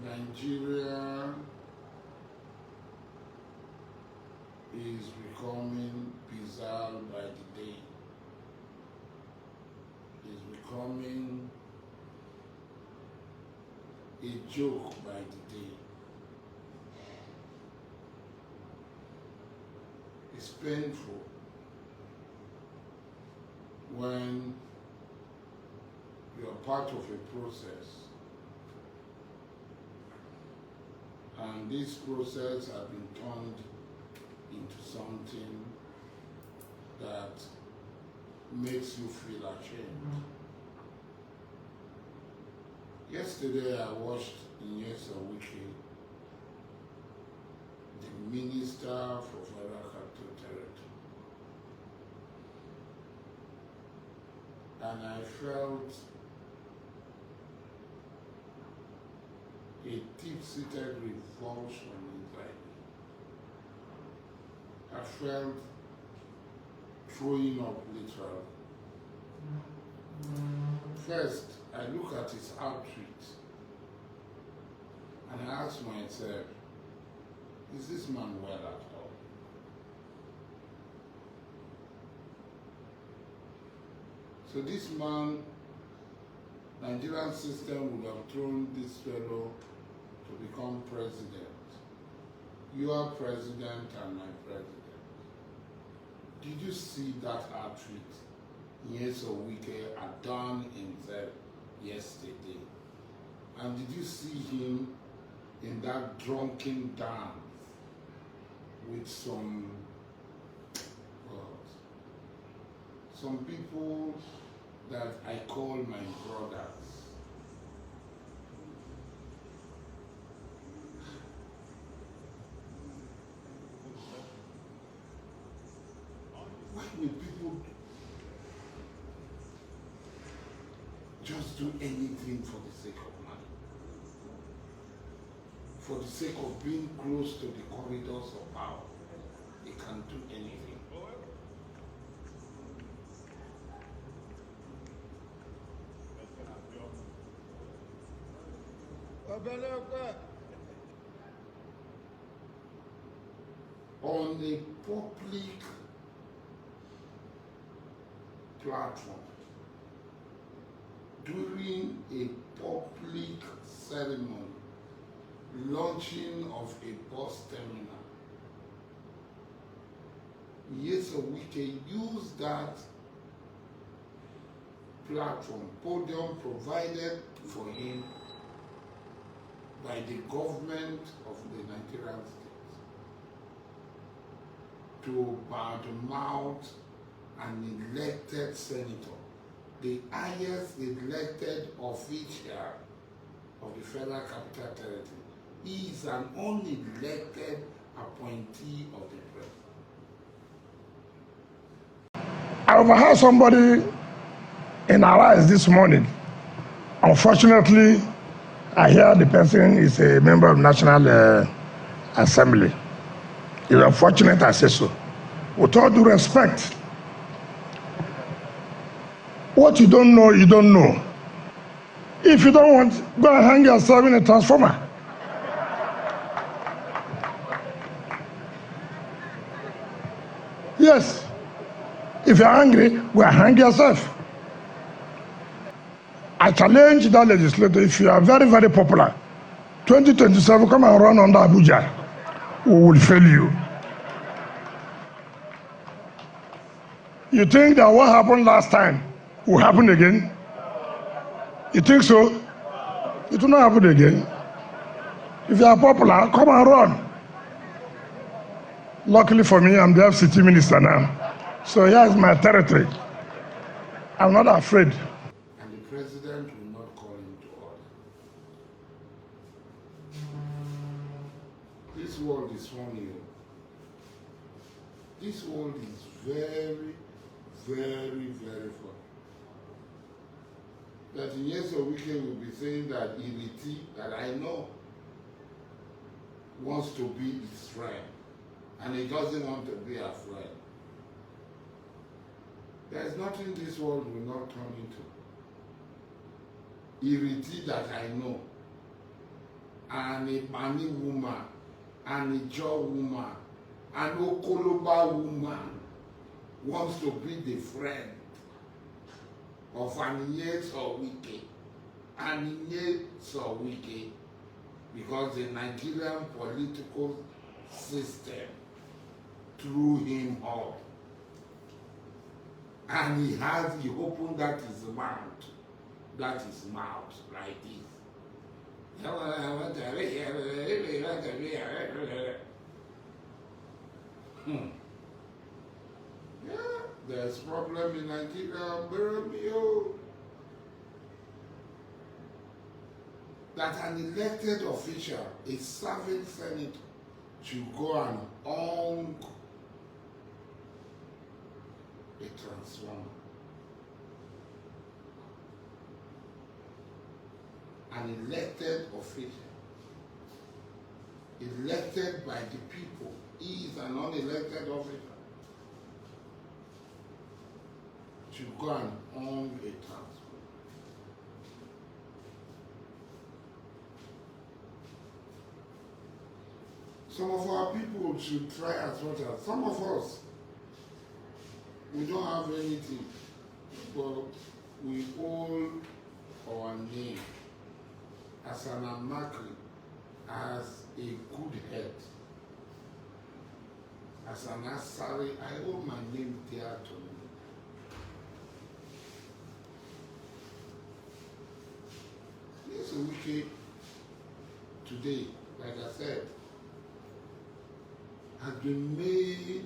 Nigeria is becoming bizarre by the day. Is becoming a joke by the day. It's painful when you're part of a process and this process has been turned into something that makes you feel ashamed. Yesterday I watched Nyesom Wike, the Minister for Federal Capital Territory, and I felt a deep-seated revulsion inside me. I felt throwing up literally. First, I look at his outreach and I ask myself, is this man well at all? So this man, Nigerian system would have thrown this fellow to become president. You are president and my president. Did you see that outreach Nyesom Wike had done himself yesterday? And did you see him in that drunken dance with some people that I call my brothers? Why will people just do anything for the sake of money? For the sake of being close to the corridors of power, they can do anything. On a public platform, during a public ceremony, launching of a bus terminal, Nyesom Wike used that platform, podium provided for him by the government of the Nigerian state, to badmouth an elected senator, the highest elected official of the Federal Capital Territory. He is an unelected appointee of the president. I overheard somebody in our eyes this morning. Unfortunately, I hear the person is a member of National Assembly. It's unfortunate I say so. With all due respect, what you don't know, you don't know. If you don't want, go and hang yourself in a transformer. Yes. If you're angry, go and hang yourself. I challenge that legislator, if you are very, very popular, 2027, come and run under Abuja. We will fail you. You think that what happened last time will happen again? You think so? It will not happen again. If you are popular, come and run. Luckily for me, I'm the FCT minister now. So here is my territory. I'm not afraid. And the president will not call him to order. This world is funny. This world is very, very, very funny. That in Nyesom Wike will be saying that Ireti, that I know, wants to be his friend, and he doesn't want to be a friend. There is nothing this world will not turn into. Ireti that I know, and a Mani woman, and a Jaw woman, and Okoloba woman wants to be the friend of an Nyesom Wike, and Nyesom Wike, because the Nigerian political system threw him off. And he opened that his mouth like this. Yeah, there's problem in Nigeria, that an elected official, a serving senator, should go and own a transformer. An elected official, elected by the people, he is an unelected official, should go and own a transformer. Some of our people should try as much as, some of us, we don't have anything, but we hold our name as an Amakri, as a good head, as an Asari. I hold my name dear to me. Nyesom Wike today, like I said, has been made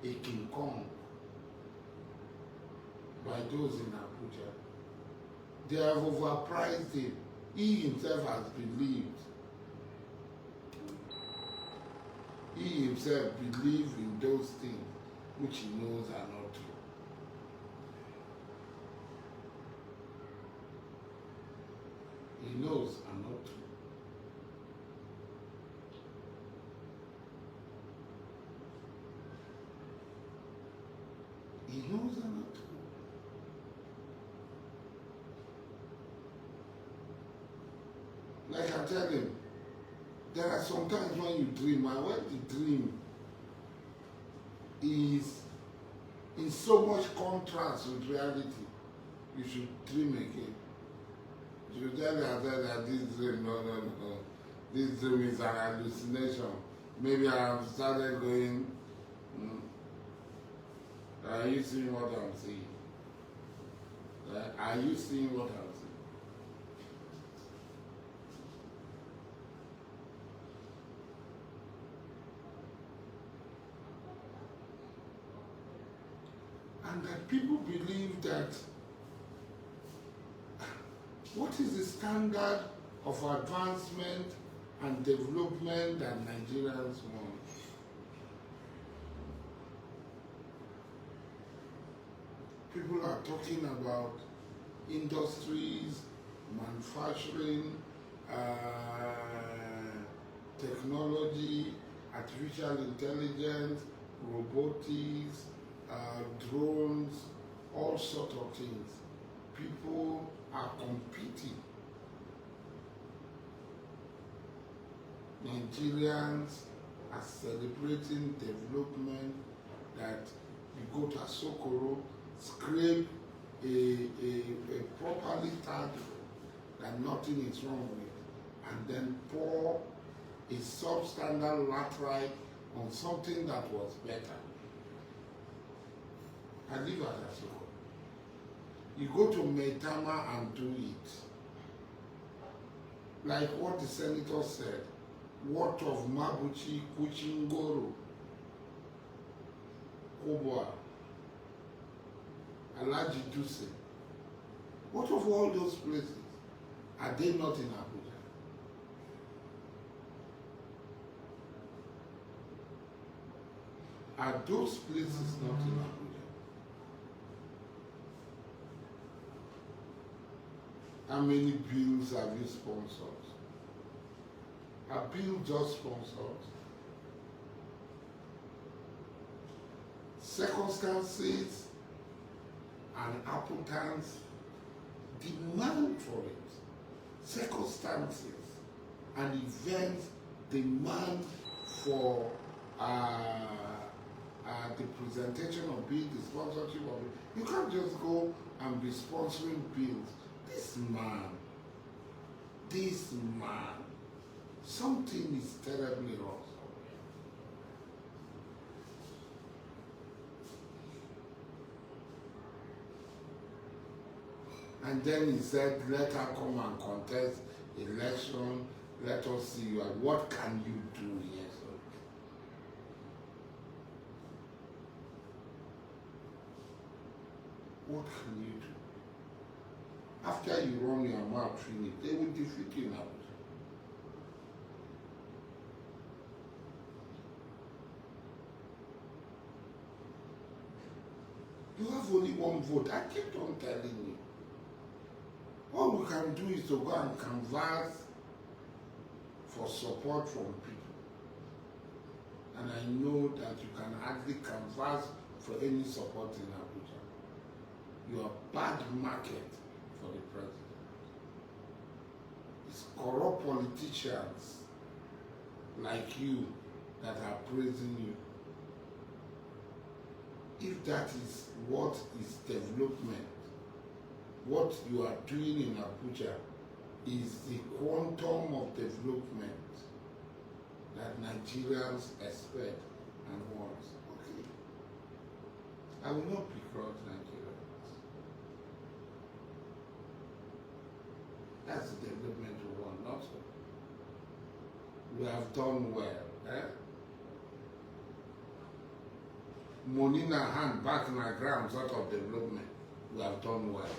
a King Kong by those in Abuja. They have overpriced him. He himself has believed. He himself believes in those things which he knows are not true. He knows are not true. He knows are not true. Like I tell him, there are some times when you dream, and when the dream is in so much contrast with reality, you should dream again. You should tell yourself that this dream, no. This dream is an hallucination. Maybe I have started going, are you seeing what I'm seeing? Are you seeing what I'm seeing? And that people believe that what is the standard of advancement and development that Nigerians want? People are talking about industries, manufacturing, technology, artificial intelligence, robotics, drones, all sorts of things. People are competing. Nigerians are celebrating development, that you go to Asokoro, scrape a properly tarred road that nothing is wrong with, and then pour a substandard laterite on something that was better. I live at Asokoro. You go to Maitama and do it. Like what the senator said, what of Mabuchi, Kuchingoro, Koboa, Alaji Duse? What of all those places? Are they not in Abuja? Are those places not in Abuja? How many bills have you sponsored? Are bills just sponsored? Circumstances and applicants demand for it. Circumstances an event demand for the presentation of bill, the sponsorship of it. You can't just go and be sponsoring bills. This man, something is terribly wrong somewhere. And then he said, let her come and contest election. Let us see you. And what can you do here? What can you do? After you run your mouth, they will defeat you now. You have only one vote. I keep on telling you. All we can do is to go and canvass for support from people. And I know that you can hardly canvass for any support in Abuja. You are bad market for the president. It's corrupt politicians like you that are praising you. If that is what is development, what you are doing in Abuja is the quantum of development that Nigerians expect and want. Okay. I will not begrudge Nigerians. That's the development we want, not so. We have done well. Money in our hand, back in our ground, sort of development. We have done well.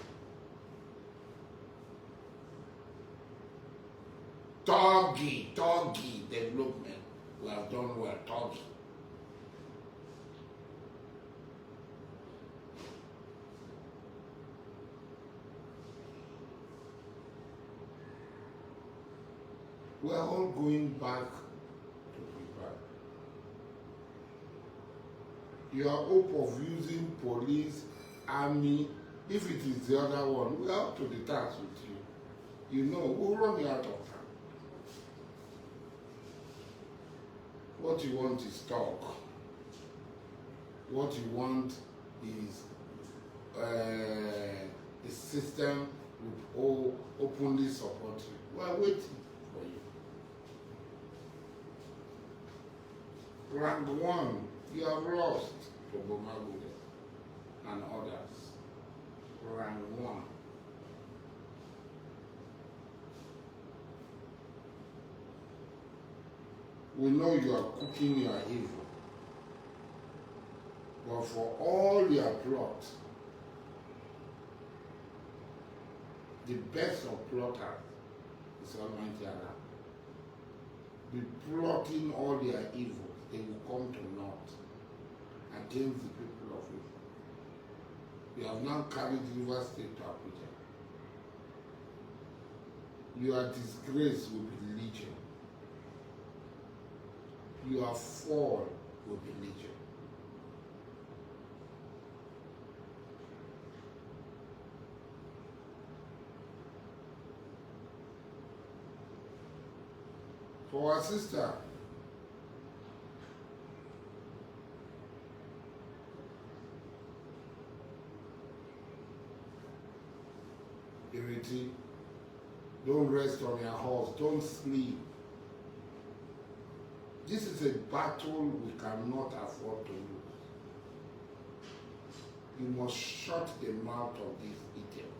Doggy development. We have done well, doggy. We are all going back to prepare. Your hope of using police, army, if it is the other one, we are up to the task with you. You know, we'll run you out of time. What you want is talk. What you want is a system will openly support you. We are waiting for you. Rank 1, you have lost to Bomagude and others. Rank 1. We know you are cooking your evil. But for all your plot, the best of plotters is Almighty Allah. Be plotting all their evils, they will come to naught against the people of Israel. You have now carried River State to Abuja. Your disgrace will be legion. Your fall will be legion. For our sister, Ireti, don't rest on your horse, don't sleep. This is a battle we cannot afford to lose. You must shut the mouth of these idiots.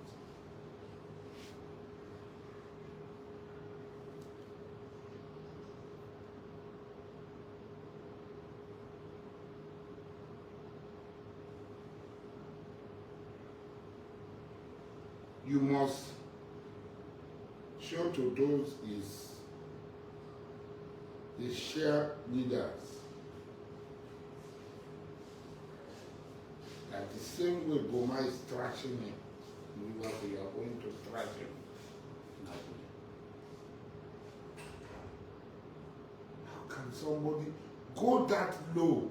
You must show to those the shared leaders that the same way Boma is thrashing him, you are going to thrash him. How can somebody go that low,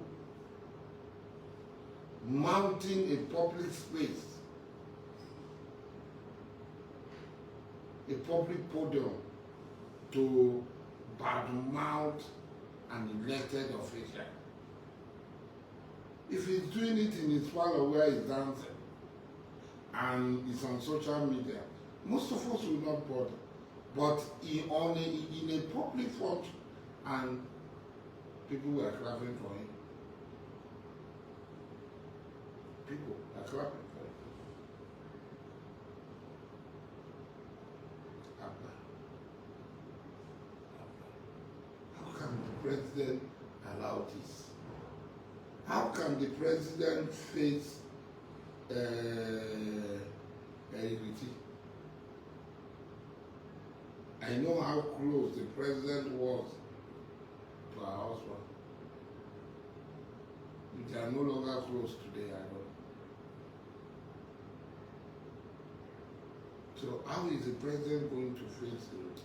mounting a public space, a public podium, to badmouth an elected official. If he's doing it in his parlor where he's dancing and it's on social media, most of us will not bother. But in a public function, and people were clapping for him. People are clapping for him. How can the president allow this? How can the president face Ireti? I know how close the president was to her husband. They are no longer close today, I know. So how is the president going to face it?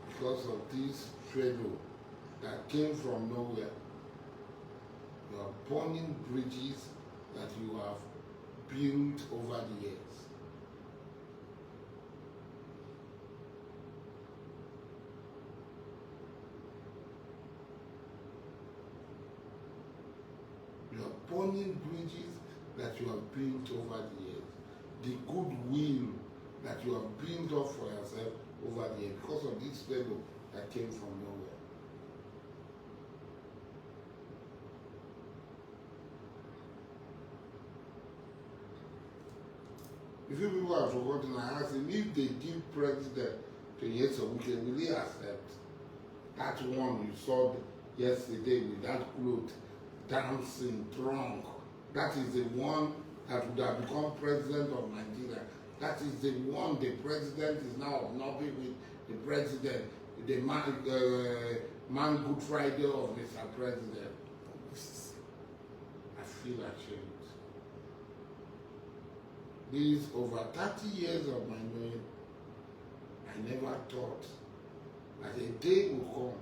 Because of this fellow that came from nowhere. You are burning bridges that you have built over the years. You are burning bridges that you have built over the years. The goodwill that you have built up for yourself over the years because of this fellow that came from nowhere. If you people have forgotten, I asked him if they give president to Nyesom Wike, will he accept that one you saw yesterday with that cloth, dancing, drunk? That is the one that would have become president of Nigeria. That is the one the president is now obnobbing with the president, the man Good Friday of Mr. President. I feel ashamed. These over 30 years of my knowing, I never thought that a day will come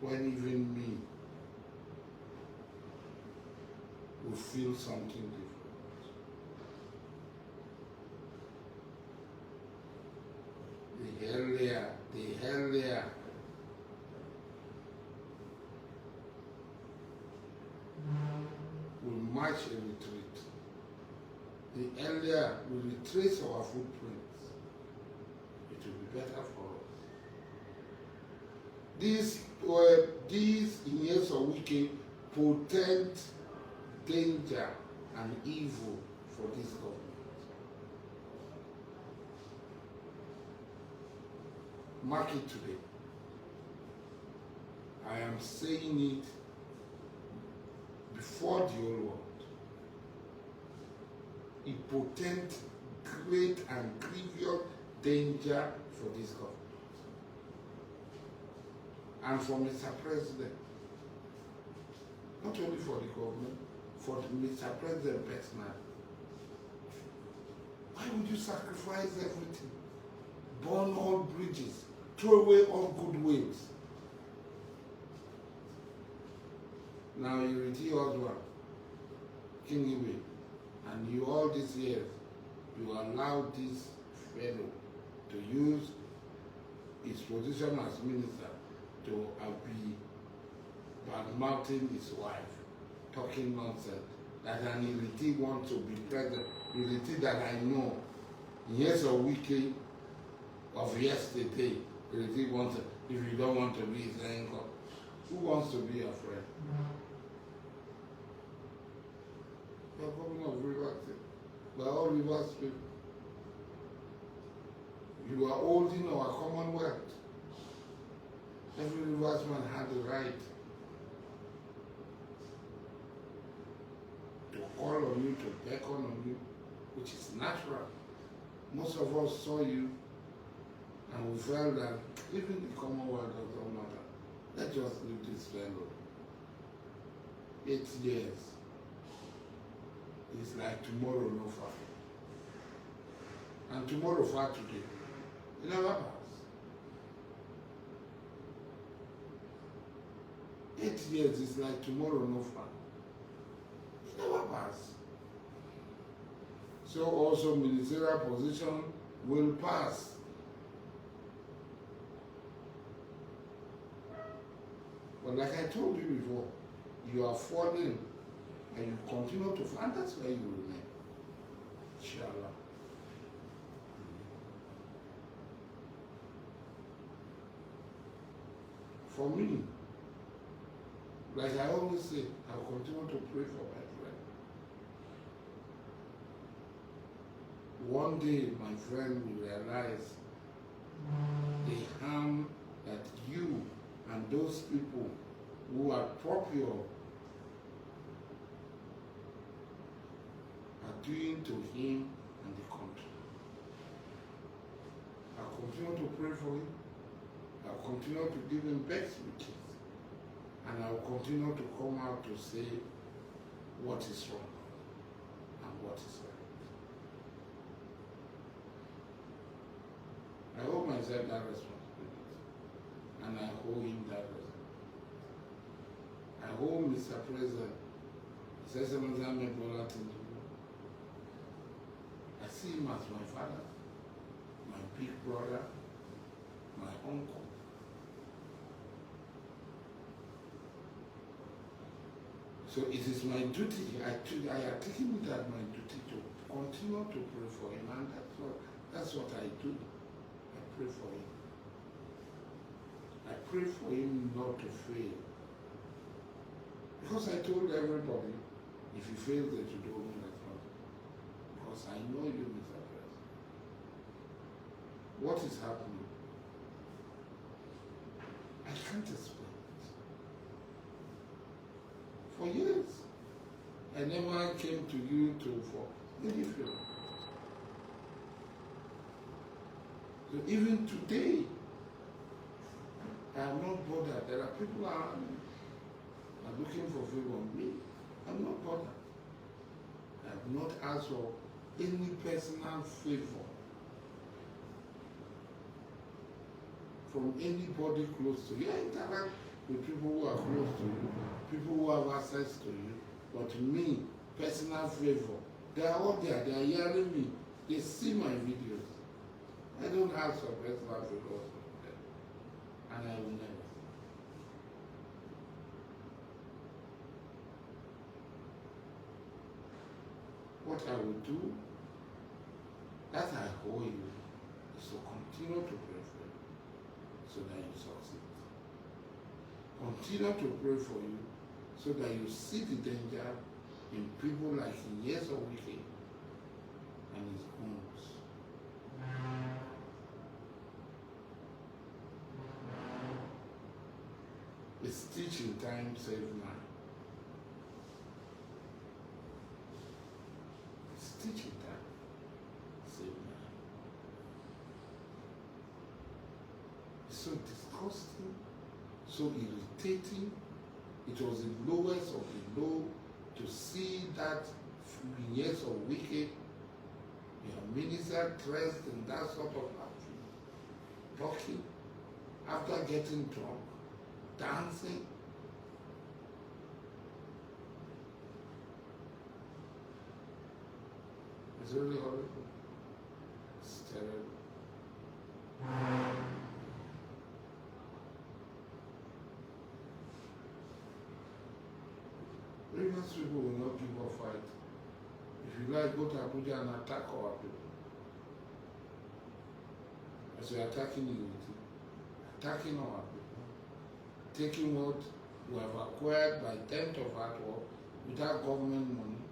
when even me will feel something different. The earlier will march a retreat, the earlier we retrace our footprints, it will be better for us. These Nyesom Wike potent danger and evil for this government. Mark it today. I am saying it before the whole world. A potent, great and grievous danger for this government. And for Mr. President. Not only for the government, for Mr. President personally. Why would you sacrifice everything? Burn all bridges, throw away all good ways. Now Ireti Kingibe, and you all these years, you allowed this fellow to use his position as minister to be bad-mouthing his wife, talking nonsense, that an Ireti wants to be president. Ireti that I know, Nyesom Wike of yesterday, Ireti wants to, if you don't want to be his anchor, who wants to be your friend? The governor of Rivers State. We are all Rivers people. You are holding our commonwealth. Every Riversman had the right to call on you, to beckon on you, which is natural. Most of us saw you and we felt that even the commonwealth doesn't matter. Let's just leave this fellow. 8 years. It's like tomorrow no far. And tomorrow far today. It never pass. 8 years is like tomorrow no far. It never pass. So also ministerial position will pass. But like I told you before, you are falling and you continue to fall, and that's where you remain. Inshallah. For me, like I always say, I will continue to pray for my friend. One day, my friend will realize the harm that you and those people who are popular are doing to him and the country. I'll continue to pray for him. I'll continue to give him best wishes. And I'll continue to come out to say what is wrong and what is right. I hold myself that responsibility, and I hold him that responsibility. I hold Mr. President, His Excellency Ahmed Bola Tinubu. I see him as my father, my big brother, my uncle. So it is my duty, I have taken it as my duty to continue to pray for him, and that's what I do. I pray for him. I pray for him not to fail. Because I told everybody, if he fails, that you don't me responsible. Because I know you, Mr. President. What is happening? I can't explain. For years, I never came to you for anything. So even today, I am not bothered. There are people around me are looking for favor on me. I'm not bothered. I have not asked for any personal favor from anybody close to you. I interact with people who are close to you, people who have access to you, but me, personal favor, they are all there, they are hearing me, they see my videos. I don't ask for personal favors from them, and I will never. What I will do, that I owe you, is to continue to pray for you, so that you succeed. Continue to pray for you so that you see the danger in people like Nyesom Wike and his goons. A stitch in time saves nine. A stitch in time saves nine. It's so disgusting, so irritating. It was the lowest of the low to see that Nyesom Wike, your minister, dressed in that sort of outfit, talking after getting drunk, dancing. It's really horrible. It's terrible. Previous people will not give a fight. If you like, go to Abuja and attack our people. As we are attacking unity, attacking our people, taking what we have acquired by 10th of hard work without government money,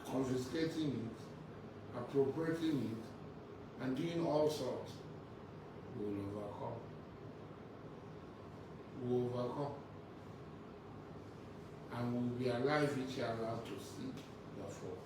confiscating it, appropriating it, and doing all sorts. We will overcome. We will overcome. And we will be alive each other to see the fall.